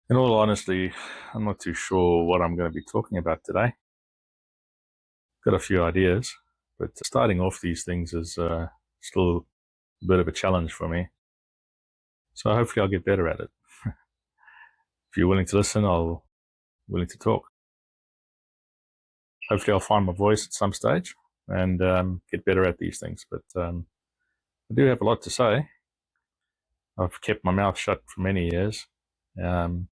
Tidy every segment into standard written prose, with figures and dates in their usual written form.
In all honesty, I'm not too sure what I'm going to be talking about today. Got a few ideas, but starting off these things is still a bit of a challenge for me. So hopefully I'll get better at it. If you're willing to listen, I'll willing to talk. Hopefully I'll find my voice at some stage and get better at these things. But I do have a lot to say. I've kept my mouth shut for many years. Um,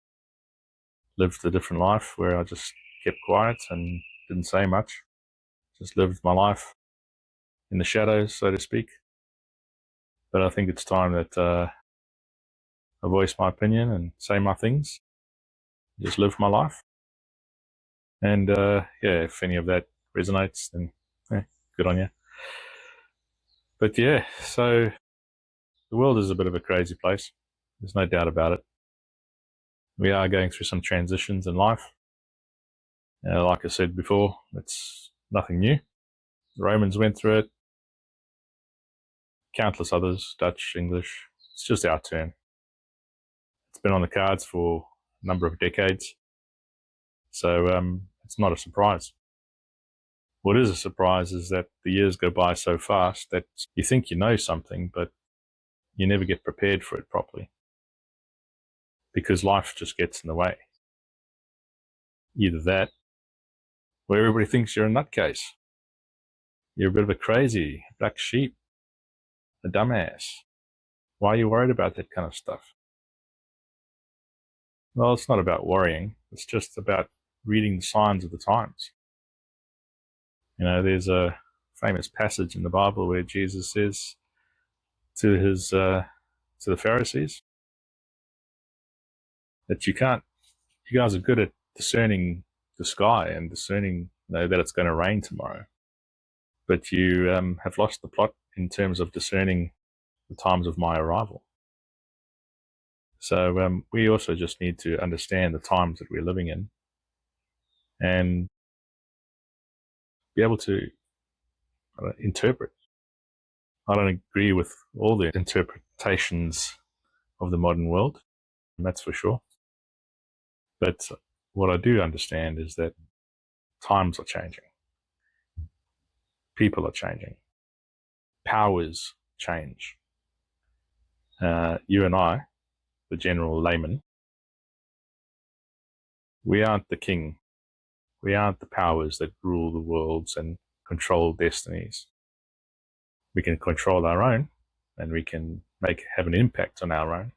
Lived a different life where I just kept quiet and didn't say much. Just lived my life in the shadows, so to speak. But I think it's time that I voice my opinion and say my things, just live my life. And yeah, if any of that resonates, then good on you. But yeah, so the world is a bit of a crazy place. There's no doubt about it. We are going through some transitions in life. Like I said before, it's nothing new. The Romans went through it, countless others, Dutch, English. It's just our turn. It's been on the cards for a number of decades. So it's not a surprise. What is a surprise is that the years go by so fast that you think you know something, but you never get prepared for it properly because life just gets in the way. Either that, or everybody thinks you're a nutcase. You're a bit of a crazy black sheep, a dumbass. Why are you worried about that kind of stuff? Well, it's not about worrying. It's just about reading the signs of the times. You know, there's a famous passage in the Bible where Jesus says to the Pharisees that you guys are good at discerning the sky and discerning, that it's going to rain tomorrow, but you have lost the plot in terms of discerning the times of my arrival. So we also just need to understand the times that we're living in and be able to interpret. I don't agree with all the interpretations of the modern world, and that's for sure. But what I do understand is that times are changing. People are changing. Powers change. You and I, the general layman, we aren't the king. We aren't the powers that rule the worlds and control destinies. We can control our own and we can have an impact on our own.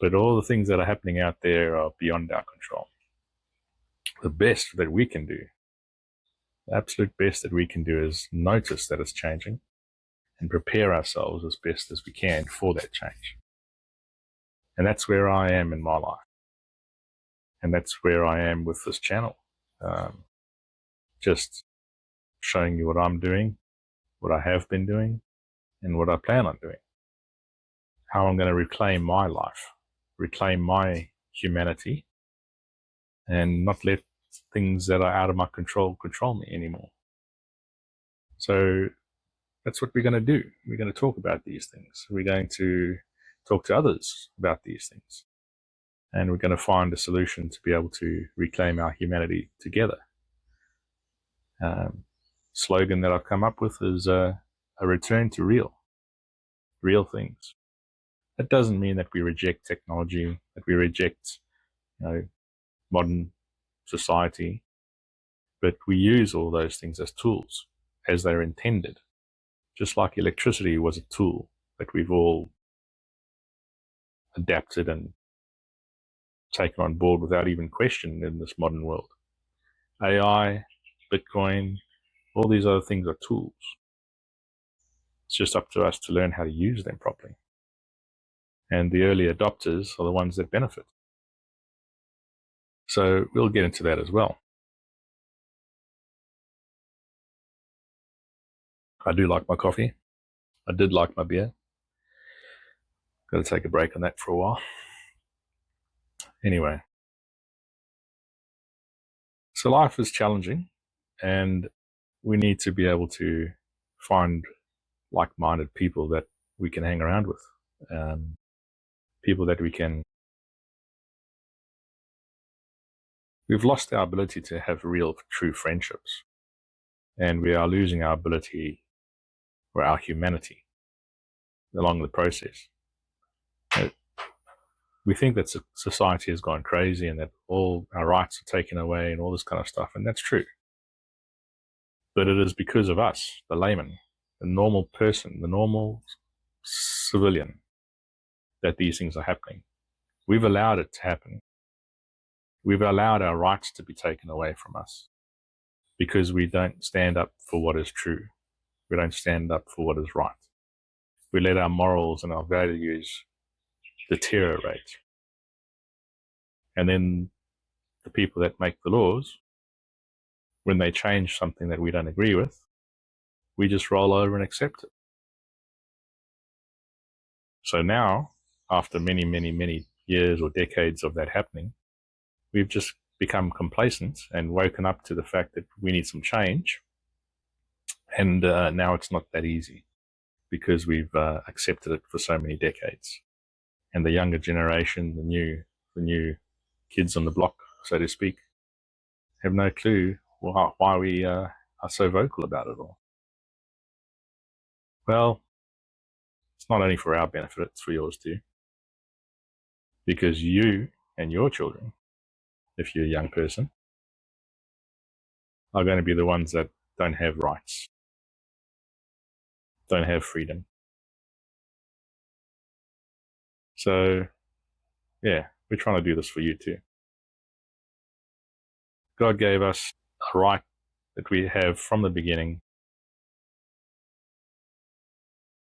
But all the things that are happening out there are beyond our control. The best that we can do, the absolute best that we can do is notice that it's changing and prepare ourselves as best as we can for that change. And that's where I am in my life. And that's where I am with this channel. Just showing you what I'm doing, what I have been doing, and what I plan on doing. How I'm going to reclaim my life, reclaim my humanity, and not let things that are out of my control me anymore. So that's what we're going to do. We're going to talk about these things. We're going to talk to others about these things. And we're going to find a solution to be able to reclaim our humanity together. Slogan that I've come up with is a return to real things. That doesn't mean that we reject technology, that we reject, modern society, but we use all those things as tools, as they're intended. Just like electricity was a tool that we've all adapted and taken on board without even question in this modern world. AI, Bitcoin, all these other things are tools. It's just up to us to learn how to use them properly. And the early adopters are the ones that benefit. So we'll get into that as well. I do like my coffee. I did like my beer. Got to take a break on that for a while. Anyway, so life is challenging and we need to be able to find like-minded people that we can hang around with, people that we can We've lost our ability to have real, true friendships, and we are losing our ability or our humanity along the process. We think that society has gone crazy and that all our rights are taken away and all this kind of stuff, and that's true. But it is because of us, the layman, the normal person, the normal civilian, that these things are happening. We've allowed it to happen. We've allowed our rights to be taken away from us because we don't stand up for what is true. We don't stand up for what is right. We let our morals and our values deteriorate. And then the people that make the laws, when they change something that we don't agree with, we just roll over and accept it. So now, after many, many, many years or decades of that happening, we've just become complacent and woken up to the fact that we need some change. And now it's not that easy because we've accepted it for so many decades. And the younger generation, the new kids on the block, so to speak, have no clue why we are so vocal about it all. Well, it's not only for our benefit, it's for yours too. Because you and your children, if you're a young person, are going to be the ones that don't have rights, don't have freedom. So, yeah, we're trying to do this for you too. God gave us a right that we have from the beginning,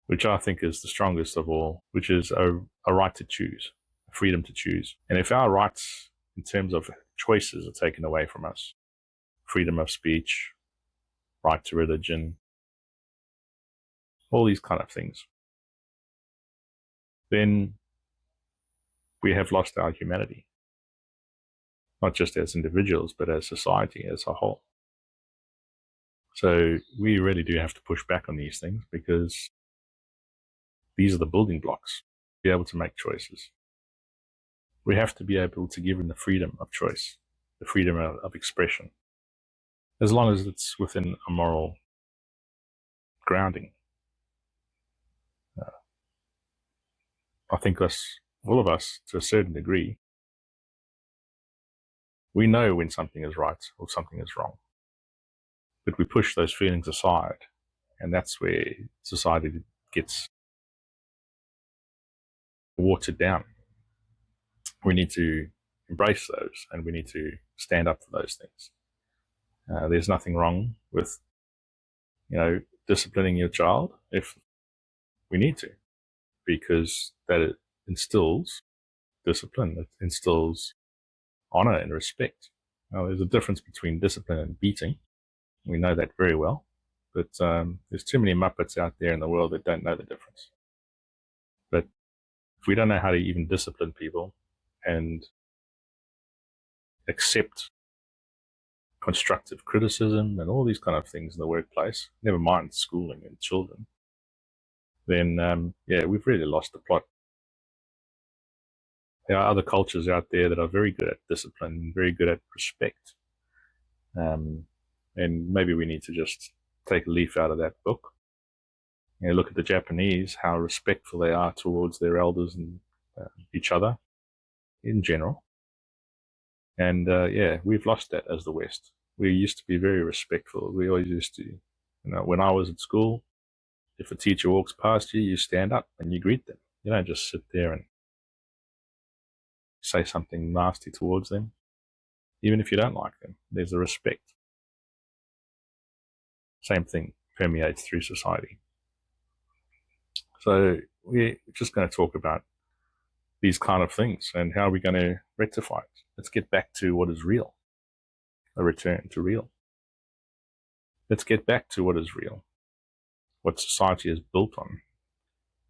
which I think is the strongest of all, which is a right to choose, a freedom to choose. And if our rights in terms of choices are taken away from us, freedom of speech, right to religion, all these kind of things, then we have lost our humanity, not just as individuals, but as society as a whole. So we really do have to push back on these things because these are the building blocks to be able to make choices. We have to be able to give them the freedom of choice, the freedom of expression, as long as it's within a moral grounding. I think all of us, to a certain degree, we know when something is right or something is wrong, but we push those feelings aside, and that's where society gets watered down. We need to embrace those, and we need to stand up for those things. There's nothing wrong with, disciplining your child if we need to, because that it instills discipline, it instills honor and respect. Now, there's a difference between discipline and beating. We know that very well, but there's too many Muppets out there in the world that don't know the difference. But if we don't know how to even discipline people and accept constructive criticism and all these kind of things in the workplace, never mind schooling and children, then we've really lost the plot. There are other cultures out there that are very good at discipline, very good at respect. And maybe we need to just take a leaf out of that book. Look at the Japanese, how respectful they are towards their elders and each other in general. And we've lost that as the West. We used to be very respectful. We always used to, when I was at school, if a teacher walks past you, you stand up and you greet them. You don't just sit there and say something nasty towards them. Even if you don't like them, there's a respect. Same thing permeates through society. So we're just going to talk about these kind of things and how we're going to rectify it. Let's get back to what is real, a return to real. Let's get back to what is real, what society is built on.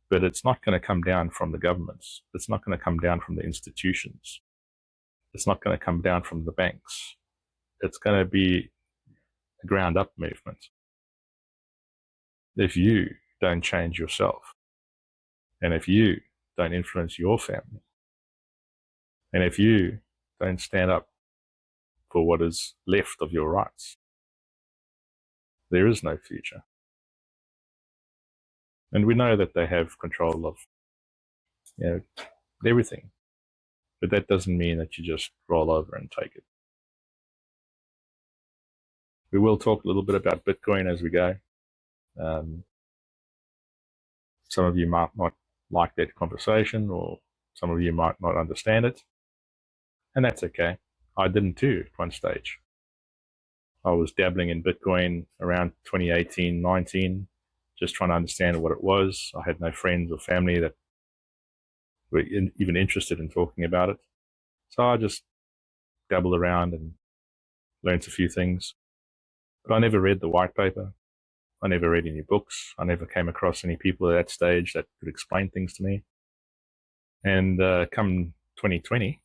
But it's not going to come down from the governments. It's not going to come down from the institutions. It's not going to come down from the banks. It's going to be a ground up movement. If you don't change yourself, and if you don't influence your family, and if you don't stand up for what is left of your rights. There is no future. And we know that they have control of everything. But that doesn't mean that you just roll over and take it. We will talk a little bit about Bitcoin as we go. Some of you might not like that conversation, or some of you might not understand it. And that's okay. I didn't too at one stage. I was dabbling in Bitcoin around 2018, 19, just trying to understand what it was. I had no friends or family that were even interested in talking about it. So I just dabbled around and learned a few things. But I never read the white paper. I never read any books. I never came across any people at that stage that could explain things to me. And come 2020,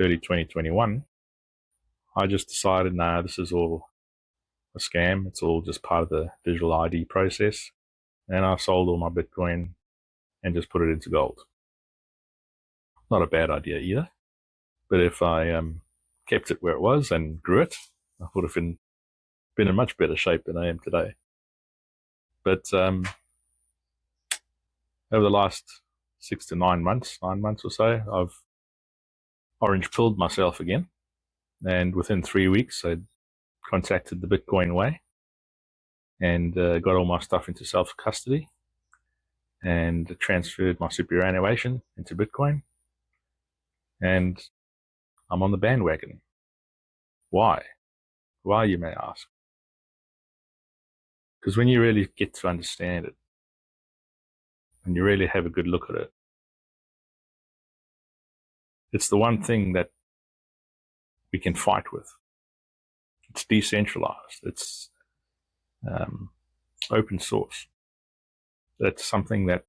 early 2021, I just decided, no, this is all a scam. It's all just part of the digital ID process. And I sold all my Bitcoin and just put it into gold. Not a bad idea either. But if I kept it where it was and grew it, I would have been in much better shape than I am today. But over the last 6 to 9 months or so, I've orange pilled myself again. And within 3 weeks, I contacted the Bitcoin Way and got all my stuff into self-custody and transferred my superannuation into Bitcoin. And I'm on the bandwagon. Why? Why, you may ask? Because when you really get to understand it, and you really have a good look at it, it's the one thing that we can fight with. It's decentralized. It's open source. That's something that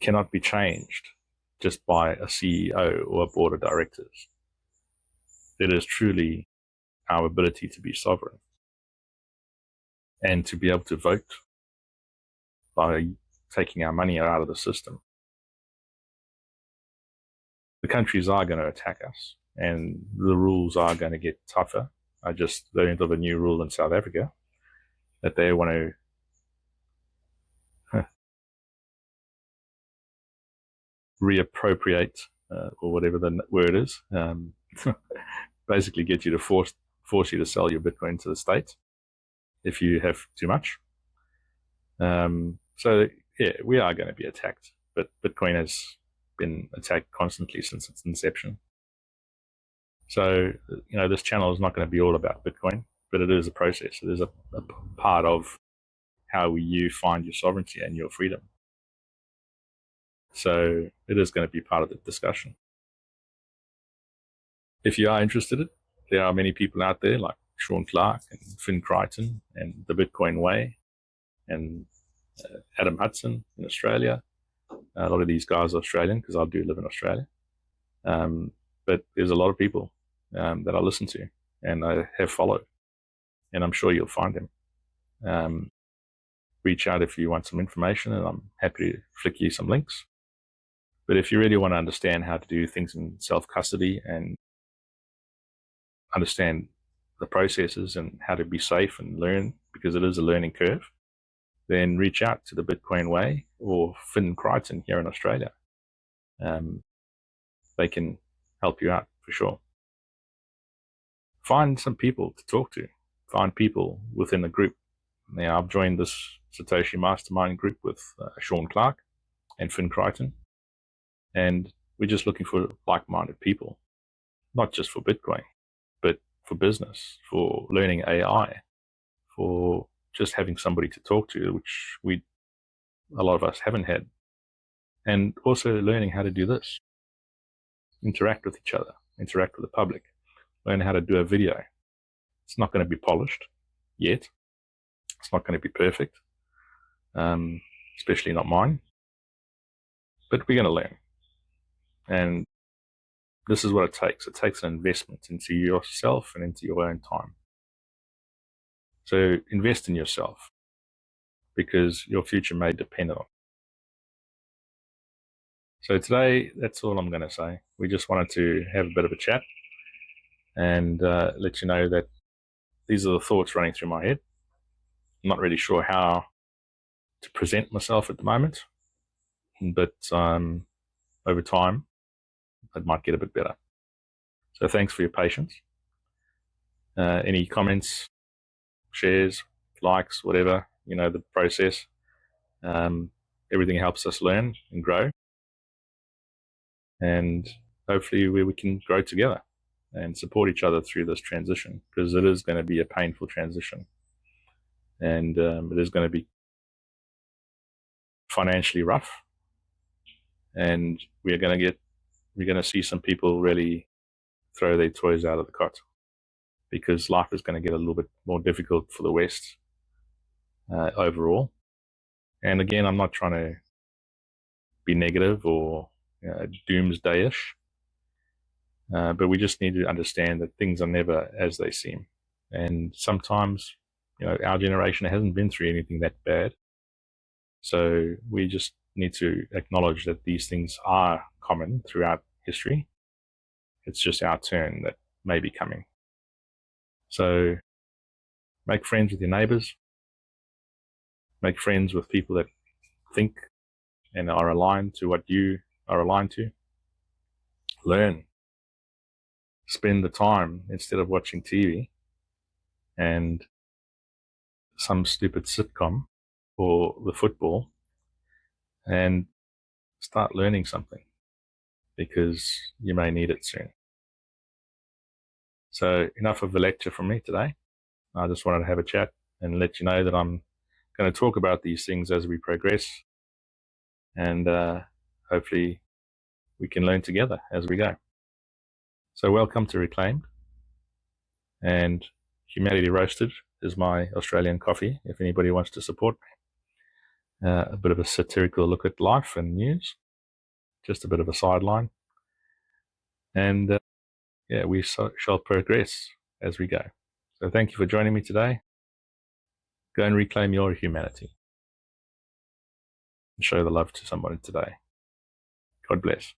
cannot be changed just by a CEO or a board of directors. It is truly our ability to be sovereign and to be able to vote by taking our money out of the system. The countries are going to attack us and the rules are going to get tougher. I just learned of a new rule in South Africa that they want to reappropriate, or whatever the word is, basically get you to force you to sell your Bitcoin to the state if you have too much. So yeah, we are going to be attacked, but Bitcoin has been attacked constantly since its inception. So, this channel is not going to be all about Bitcoin, but it is a process. It is a part of how you find your sovereignty and your freedom. So it is going to be part of the discussion. If you are interested, there are many people out there like Sean Clark and Finn Crichton and the Bitcoin Way and Adam Hudson in Australia. A lot of these guys are Australian because I do live in Australia. But there's a lot of people that I listen to and I have followed, and I'm sure you'll find them. Reach out if you want some information, and I'm happy to flick you some links. But if you really want to understand how to do things in self-custody and understand the processes and how to be safe and learn, because it is a learning curve, then reach out to the Bitcoin Way or Finn Crichton here in Australia. They can help you out for sure. Find some people to talk to. Find people within the group. Now, I've joined this Satoshi Mastermind group with Sean Clark and Finn Crichton, and we're just looking for like-minded people, not just for Bitcoin, but for business, for learning AI, for just having somebody to talk to, which a lot of us haven't had, and also learning how to do this, interact with each other, interact with the public, learn how to do a video. It's not going to be polished yet. It's not going to be perfect, especially not mine, but we're going to learn. And this is what it takes. It takes an investment into yourself and into your own time. So invest in yourself, because your future may depend on it. So today, that's all I'm going to say. We just wanted to have a bit of a chat and let you know that these are the thoughts running through my head. I'm not really sure how to present myself at the moment, but over time, it might get a bit better. So thanks for your patience. Any comments, shares, likes, whatever, the process. Everything helps us learn and grow. And hopefully we can grow together and support each other through this transition, because it is going to be a painful transition. And it is going to be financially rough. And we're going to see some people really throw their toys out of the cot, because life is going to get a little bit more difficult for the West overall. And again, I'm not trying to be negative or doomsdayish, but we just need to understand that things are never as they seem. And sometimes, our generation hasn't been through anything that bad. So we just need to acknowledge that these things are common throughout history. It's just our turn that may be coming. So make friends with your neighbors. Make friends with people that think and are aligned to what you are aligned to. Learn. Spend the time instead of watching TV and some stupid sitcom or the football, and start learning something, because you may need it soon. So enough of the lecture from me today. I just wanted to have a chat and let you know that I'm going to talk about these things as we progress, and hopefully we can learn together as we go. So welcome to Reclaimed, and Humanity Roasted is my Australian coffee if anybody wants to support me. A bit of a satirical look at life and news, just a bit of a sideline. And we shall progress as we go. So thank you for joining me today. Go and reclaim your humanity and show the love to somebody today. God bless.